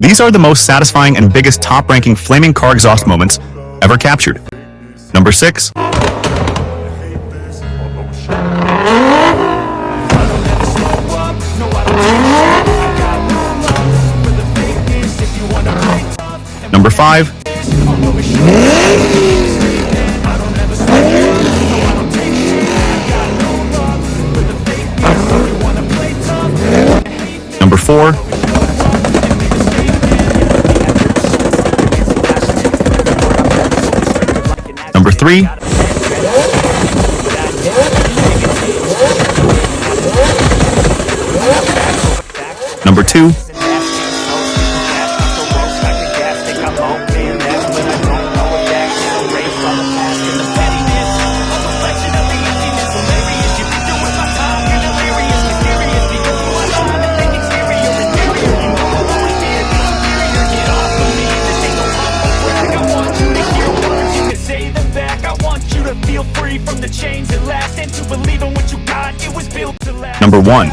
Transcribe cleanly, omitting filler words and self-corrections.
These are the most satisfying and biggest top-ranking flaming car exhaust moments ever captured. Number 6. Number 5. Number 4. Number 3. Number 2. Number 1.